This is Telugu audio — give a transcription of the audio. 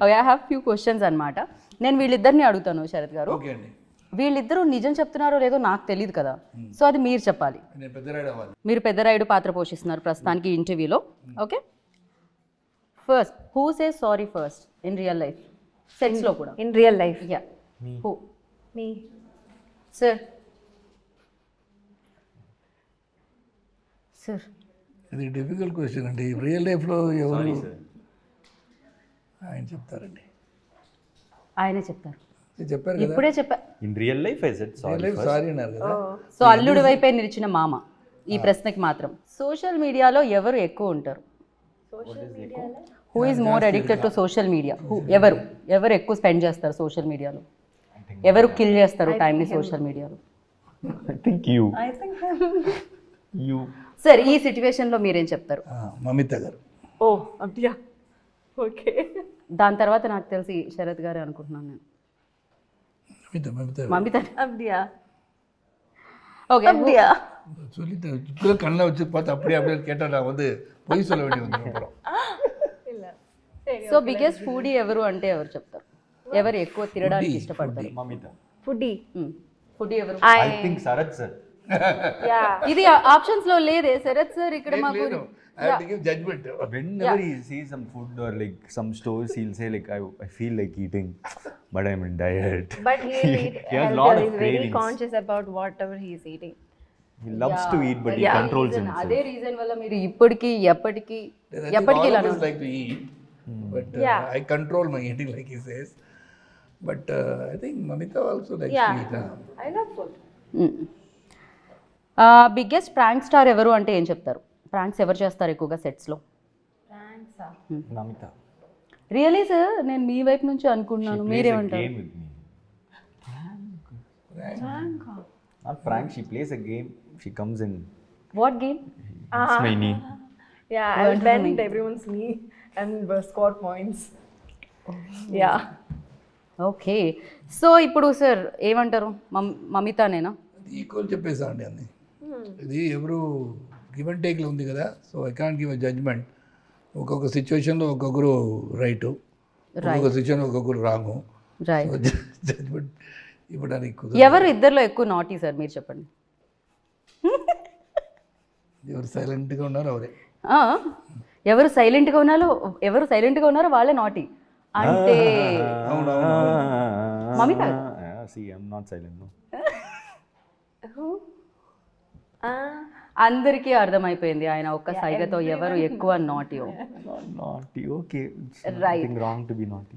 Okay, I have few questions అనమాట. నేను వీళ్ళిద్దరిని అడుగుతాను శరత్ గారు. ఓకే అండి. వీళ్ళిద్దరూ నిజం చెప్తున్నారో లేదో నాకు తెలియదు కదా, సో అది మీరు చెప్పాలి. నేను పెద్దరాయుడు అవ్వాలి. మీరు పెద్దరాయుడు పాత్ర పోషిస్తున్నారు ప్రస్తుతానికి ఈ ఇంటర్వ్యూలో. Okay, first who say sorry first in real life, సెట్స్లో కూడా? In real life. Yeah, who? Me. Sir sir ఇది డిఫికల్ట్ క్వశ్చన్ అండి. రియల్ లైఫ్లో ఎవరు ఆయన చెప్తారండి. ఆయనే చెప్తారు. ఇది చెప్పారు కదా, ఇప్పుడే చెప్పా. In real life I said real life sorry అన్నారు కదా. సో అల్లుడి వైపే నిలిచిన మామ ఈ ప్రశ్నకి మాత్రం. సోషల్ మీడియాలో ఎవరు ఎక్కువ ఉంటారు? Who is more addicted to social media? ఎవరు ఎవరు ఎక్కువ స్పెండ్ చేస్తారు సోషల్ మీడియాలో? ఎవరు కిల్ చేస్తారు టైంని సోషల్ మీడియాలో? I think you. You. Sir ఈ సిచ్యువేషన్లో మీరేం చెప్తారు? మమిత గారు. Oh, Abdiya. Okay. దాని తర్వాత నాకు తెలిసి శరత్ గారే అనుకుంటున్నాను నేను. மமிதா. Abdiya. Okay, Abdiya. சொல்லிட்டேன். இப்போ கண்ணில் வச்சு பார்த்து அப்படியே அப்படியே கேட்டால் நான் வந்து பொய் சொல்ல வேண்டி வந்து அப்புறம். సో బిగ్గెస్ట్ ఫుడీ ఎవరు అంటే ఎవరు చెప్తారు? ఎవరు ఎక్కువ తినడానికి ఇష్టపడతారు? మమిత. Foodie. ఫుడీ ఎవరు? I think Sharath sir. Yeah. ఇది ఆప్షన్స్ లో లేదే శరత్ సార్ ఇక్కడ మాకు. I have to give judgment. Whenever he sees some food or like some stores, he'll say like, I feel like eating, but I'm in diet. But he'll eat He has healthy. lot of He's very cravings. conscious about whatever he's eating. He loves to eat, but he controls himself. అదే రీజన్ వల్ల మీరు ఇప్పటికి ఎప్పటికి All of us like to eat, but I control my eating like he says. But I think Mamita also likes to eat. I love food. Biggest prank star ఎవరు అంటే ఏం చెప్తారు? ప్రాంక్స్ ఎవరు చేస్తారు ఎక్కువగా సెట్స్లో? Thanks. Namita. రియలీ సార్ నేను మీ వైపు నుంచి అనుకుంటున్నాను, మీరేమంటారు? Game with me. Not prank. She plays a game. She comes in. What game? It's my knee. Yeah, I'll bend everyone's knee and score points. Yeah. Okay, so ఇప్పుడు సార్ ఏమంటారు? మమితానేనా? ఈక్వల్ చెప్పేసా అండి అన్ని. ఇది ఎవరు గివ్ అండ్ టేక్లో ఉంది కదా, so I can't give a judgement. ఒక్కొక్క సిచ్యువేషన్లో ఒక్కొక్కరు రైటు, ఒక్కొక్క సిచ్యువేషన్ ఒక్కొక్కరు రాంగు. రైట్. జడ్జ్మెంట్ ఇవ్వడానికి ఎవరు ఇద్దరిలో ఎక్కువ నాటీ సార్ మీరు చెప్పండి? ఎవరు సైలెంట్గా ఉన్నారో అవరే. ఎవరు సైలెంట్గా ఉన్నారో వాళ్ళే నాటీ అంటే. Mamitha. See, I'm not silent. No. Who? అందరికీ అర్థమైపోయింది ఆయన ఒక్క సైగతో ఎవరు ఎక్కువ నాటియో. Not naughty. Okay. It's Right. nothing wrong to be naughty.